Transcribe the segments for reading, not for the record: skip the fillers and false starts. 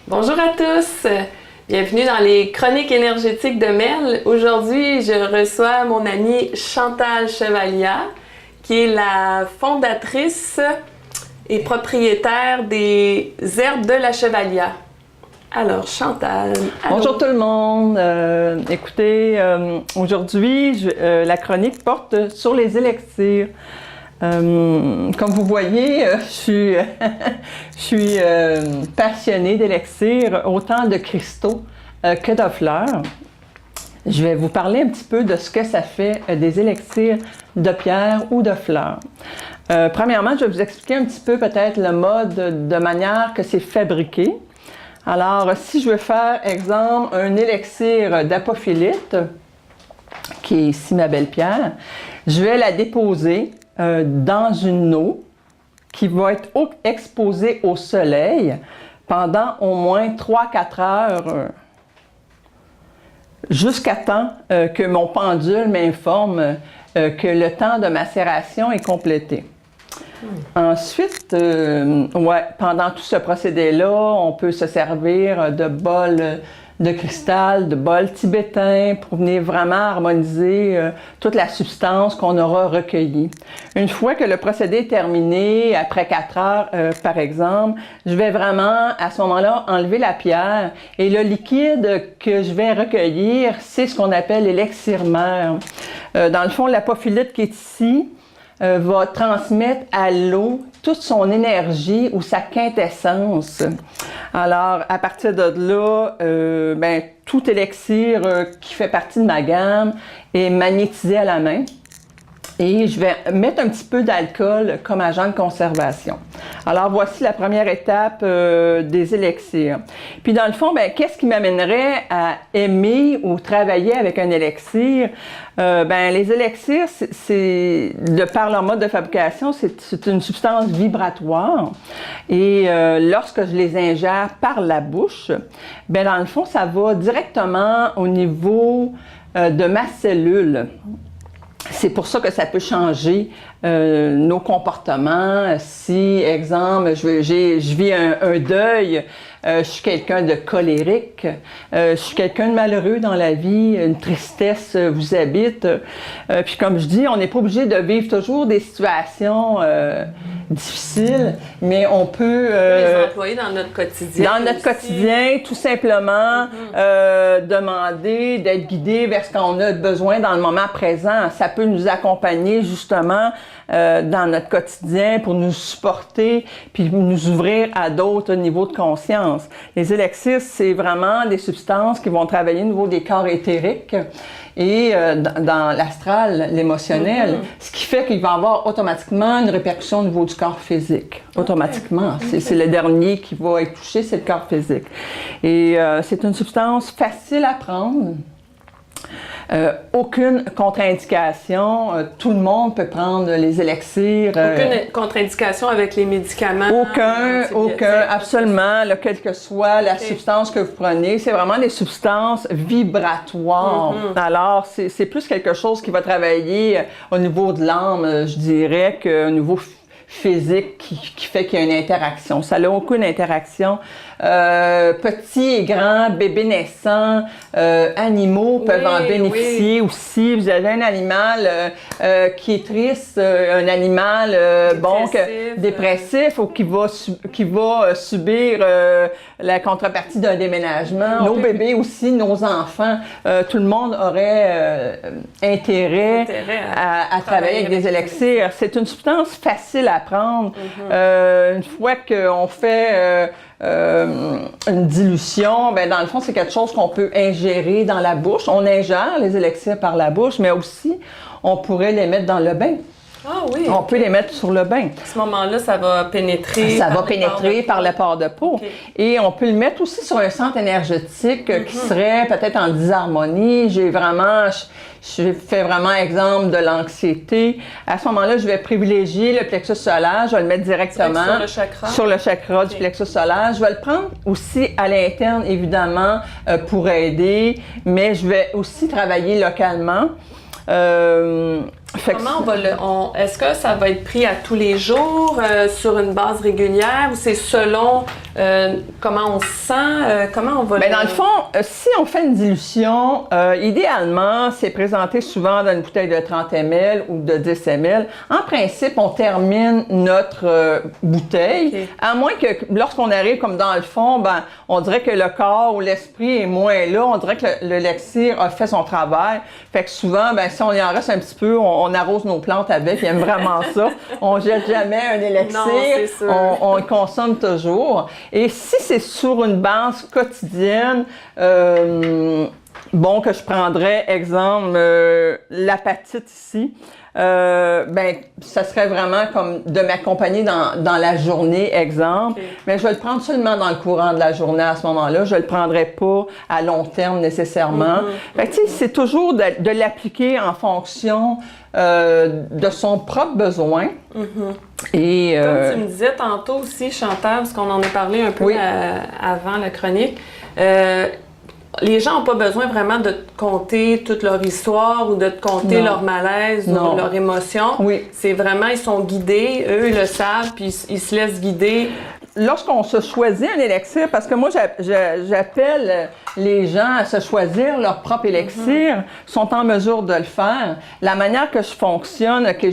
Bonjour à tous! Bienvenue dans les Chroniques énergétiques de Merle. Aujourd'hui, je reçois mon amie Chantal Chevaliat, qui est la fondatrice et propriétaire des Herbes de la Chevaliat. Alors, Chantal, allô. Bonjour tout le monde. Écoutez, aujourd'hui, la chronique porte sur les élixirs. Comme vous voyez, je suis passionnée d'élixirs, autant de cristaux que de fleurs. Je vais vous parler un petit peu de ce que ça fait des élixirs de pierre ou de fleurs. Premièrement, je vais vous expliquer un petit peu peut-être le mode de manière que c'est fabriqué. Alors, si je veux faire, exemple, un élixir d'apophylite, qui est ici ma belle pierre, je vais la déposer dans une eau qui va être exposée au soleil pendant au moins 3-4 heures, jusqu'à temps que mon pendule m'informe que le temps de macération est complété. Ensuite, pendant tout ce procédé-là, on peut se servir de bols de cristal, de bols tibétains pour venir vraiment harmoniser toute la substance qu'on aura recueillie. Une fois que le procédé est terminé, après 4 heures par exemple, je vais vraiment à ce moment-là enlever la pierre et le liquide que je vais recueillir, c'est ce qu'on appelle l'élixir mère. Dans le fond, l'apophylite qui est ici, va transmettre à l'eau toute son énergie ou sa quintessence. Alors, à partir de là, tout élixir qui fait partie de ma gamme est magnétisé à la main. Et je vais mettre un petit peu d'alcool comme agent de conservation. Alors, voici la première étape des élixirs. Puis, dans le fond, qu'est-ce qui m'amènerait à aimer ou travailler avec un élixir? Les élixirs, de par leur mode de fabrication, c'est une substance vibratoire. Et lorsque je les ingère par la bouche, dans le fond, ça va directement au niveau de ma cellule. C'est pour ça que ça peut changer nos comportements. Si, exemple, je vis un deuil, je suis quelqu'un de colérique, je suis quelqu'un de malheureux dans la vie, une tristesse vous habite. Puis comme je dis, on n'est pas obligé de vivre toujours des situations difficiles, mais on peut... les employer dans notre quotidien. Dans notre quotidien, tout simplement, demander d'être guidé vers ce qu'on a besoin dans le moment présent. Ça peut nous accompagner justement dans notre quotidien pour nous supporter puis nous ouvrir à d'autres niveaux de conscience. Les élixirs, c'est vraiment des substances qui vont travailler au niveau des corps éthériques et dans l'astral, l'émotionnel, ce qui fait qu'il va y avoir automatiquement une répercussion au niveau du corps physique. Automatiquement. C'est le dernier qui va être touché, c'est le corps physique. Et c'est une substance facile à prendre. Aucune contre-indication. Tout le monde peut prendre les élixirs. Aucune contre-indication avec les médicaments? Aucun, absolument. Là, quelle que soit la substance que vous prenez, c'est vraiment des substances vibratoires. Alors, c'est plus quelque chose qui va travailler au niveau de l'âme, je dirais, qu'au niveau physique qui fait qu'il y a une interaction. Ça n'a aucune interaction. Petits et grands, bébés naissants, animaux peuvent en bénéficier aussi. Vous avez un animal qui est triste, un animal dépressif ou qui va subir la contrepartie d'un déménagement. Nos bébés aussi, nos enfants, tout le monde aurait intérêt à travailler avec des élixirs. C'est une substance facile à prendre. Une fois qu'on fait une dilution, dans le fond, c'est quelque chose qu'on peut ingérer dans la bouche. On ingère les élixirs par la bouche, mais aussi, on pourrait les mettre dans le bain. Ah oui. On peut les mettre sur le bain. À ce moment-là, ça va pénétrer. Ça va pénétrer par le pore de peau. Okay. Et on peut le mettre aussi sur un centre énergétique qui serait peut-être en disharmonie. Je fais vraiment exemple de l'anxiété. À ce moment-là, je vais privilégier le plexus solaire. Je vais le mettre directement sur le chakra du plexus solaire. Je vais le prendre aussi à l'interne, évidemment, pour aider. Mais je vais aussi travailler localement. Comment est-ce que ça va être pris à tous les jours, sur une base régulière, ou c'est selon comment on se sent, comment on va Bien, dans le fond, si on fait une dilution, idéalement, c'est présenté souvent dans une bouteille de 30 ml ou de 10 ml. En principe, on termine notre bouteille, à moins que lorsqu'on arrive comme dans le fond, ben, on dirait que le corps ou l'esprit est moins là, on dirait que l'élixir a fait son travail. Fait que souvent, ben, si on y en reste un petit peu, on arrose nos plantes avec, ils aiment vraiment ça. On jette jamais un élixir, on le consomme toujours. Et si c'est sur une base quotidienne, bon, que je prendrais, exemple, l'apatite ici, ben, ça serait vraiment comme de m'accompagner dans la journée, exemple. Okay. Mais je vais le prendre seulement dans le courant de la journée à ce moment-là. Je le prendrai pas à long terme nécessairement. Fait que, tu sais, c'est toujours de l'appliquer en fonction de son propre besoin. Et, comme tu me disais tantôt aussi, Chantal, parce qu'on en a parlé un peu avant la chronique, les gens n'ont pas besoin vraiment de te conter toute leur histoire ou de te conter leur malaise ou leur émotion. C'est vraiment, ils sont guidés, eux, ils le savent, puis ils se laissent guider. Lorsqu'on se choisit un élixir, parce que moi, j'appelle les gens à se choisir leur propre élixir, sont en mesure de le faire. La manière que je fonctionne, que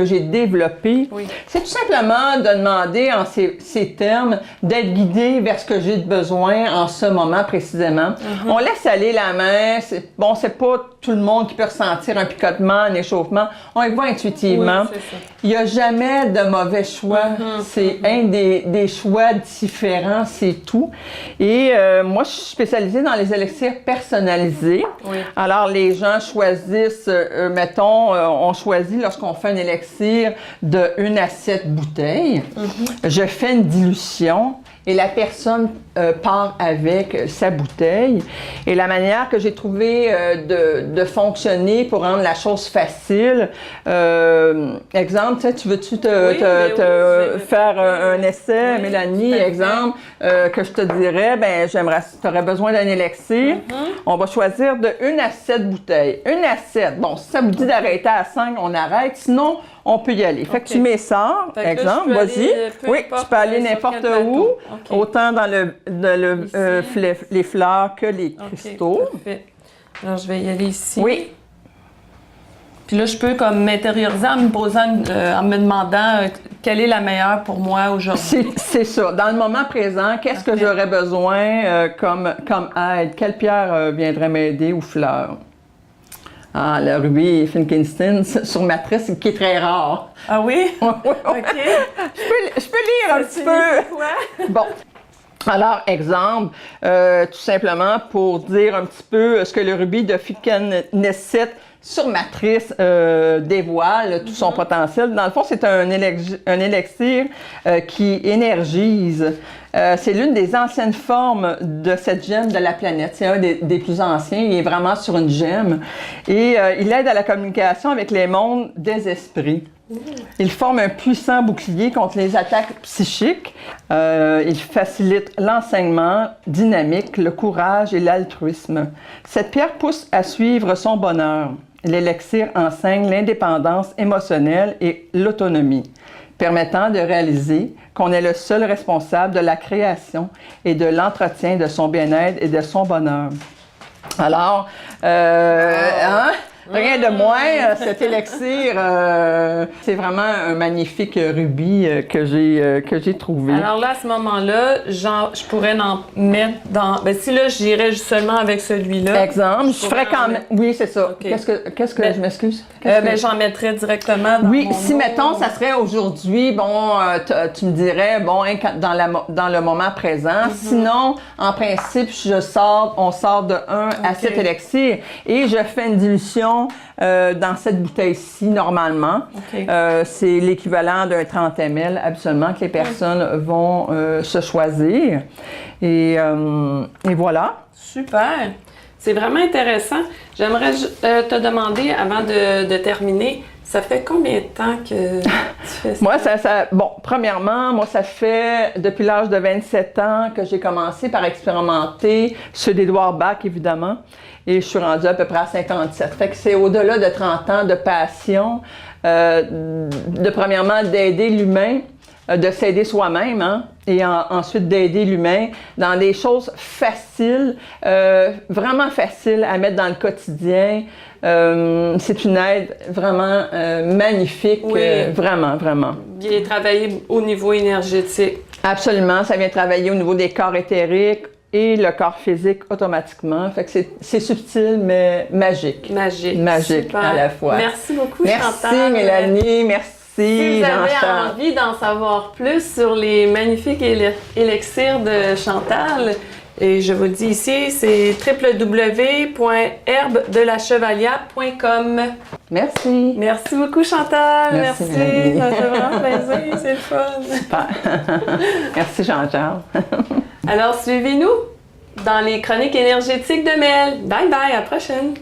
j'ai développée, c'est tout simplement de demander en ces termes d'être guidé vers ce que j'ai besoin en ce moment précisément. On laisse aller la main. Bon, c'est pas tout le monde qui peut ressentir un picotement, un échauffement. On y va intuitivement. Il n'y a jamais de mauvais choix. C'est un des choix différents, c'est tout. Et moi, je suis spécialisée dans les élixirs personnalisés. Alors, les gens choisissent, mettons, on choisit lorsqu'on fait un élixir de 1 à 7 bouteilles. Je fais une dilution. Et la personne part avec sa bouteille. Et la manière que j'ai trouvé de fonctionner pour rendre la chose facile, exemple, tu veux-tu faire un essai, Mélanie, exemple, que je te dirais, ben j'aimerais, tu aurais besoin d'un élixir. On va choisir de 1 à 7 bouteilles. 1 à 7. Bon, si ça vous dit d'arrêter à 5, on arrête. Sinon, on peut y aller. Fait que tu m'essors, exemple, vas-y. Oui, tu peux aller n'importe où, autant dans les fleurs que les cristaux. Parfait. Alors, je vais y aller ici. Puis là, je peux comme m'intérioriser en me posant, en me demandant quelle est la meilleure pour moi aujourd'hui. C'est ça. Dans le moment présent, qu'est-ce que j'aurais besoin comme aide? Quelle pierre viendrait m'aider ou fleur? Ah, le rubis Finkelstein sur matrice, qui est très rare. Ah oui? OK. Je peux lire un petit peu. Quoi? Bon. Alors, exemple, tout simplement pour dire un petit peu ce que le rubis de Finkelstein sur matrice dévoile tout son potentiel. Dans le fond, c'est un élixir qui énergise. C'est l'une des anciennes formes de cette gemme de la planète. C'est un des plus anciens. Il est vraiment sur une gemme. Et il aide à la communication avec les mondes des esprits. Il forme un puissant bouclier contre les attaques psychiques. Il facilite l'enseignement dynamique, le courage et l'altruisme. Cette pierre pousse à suivre son bonheur. L'élixir enseigne l'indépendance émotionnelle et l'autonomie, permettant de réaliser qu'on est le seul responsable de la création et de l'entretien de son bien-être et de son bonheur. Alors, rien de moins, cet élixir, c'est vraiment un magnifique rubis que j'ai trouvé. Alors là, à ce moment-là, je pourrais en mettre dans... Ben si là, j'irais seulement avec celui-là. Exemple, je ferais quand même... Oui, c'est ça. Okay. Qu'est-ce que je m'excuse? Ben, j'en mettrais directement dans Oui, mon si, mettons, ça serait aujourd'hui, bon, tu me dirais, bon, hein, dans le moment présent. Sinon, en principe, on sort de 1 à 7 élixirs et je fais une dilution dans cette bouteille-ci, normalement. C'est l'équivalent d'un 30 ml, absolument, que les personnes vont se choisir. Et voilà. Super! C'est vraiment intéressant. J'aimerais te demander, avant de terminer, Ça fait combien de temps que tu fais ça? Moi, bon, premièrement, moi, ça fait depuis l'âge de 27 ans que j'ai commencé par expérimenter sur d'Édouard Bach, évidemment, et je suis rendue à peu près à 57. Fait que c'est au-delà de 30 ans de passion, premièrement, d'aider l'humain, de s'aider soi-même, hein, et ensuite d'aider l'humain dans des choses faciles, vraiment faciles à mettre dans le quotidien. C'est une aide vraiment magnifique, Oui. vraiment, vraiment. Bien travailler au niveau énergétique. Absolument, ça vient travailler au niveau des corps éthériques et le corps physique automatiquement. Fait que c'est subtil, mais magique. Magique. Magique Super. à la fois. Merci beaucoup, Merci, Chantal. Mélanie, merci. Si vous avez Jean-Charles. envie d'en savoir plus sur les magnifiques élixirs de Chantal, et je vous le dis ici, c'est www.herbedelachevalia.com. Merci. Merci beaucoup, Chantal. Merci, Merci. Mélanie. Ça fait vraiment plaisir. C'est le fun. Super. Merci, Jean-Charles. Alors, suivez-nous dans les chroniques énergétiques de Mel. Bye bye, à la prochaine.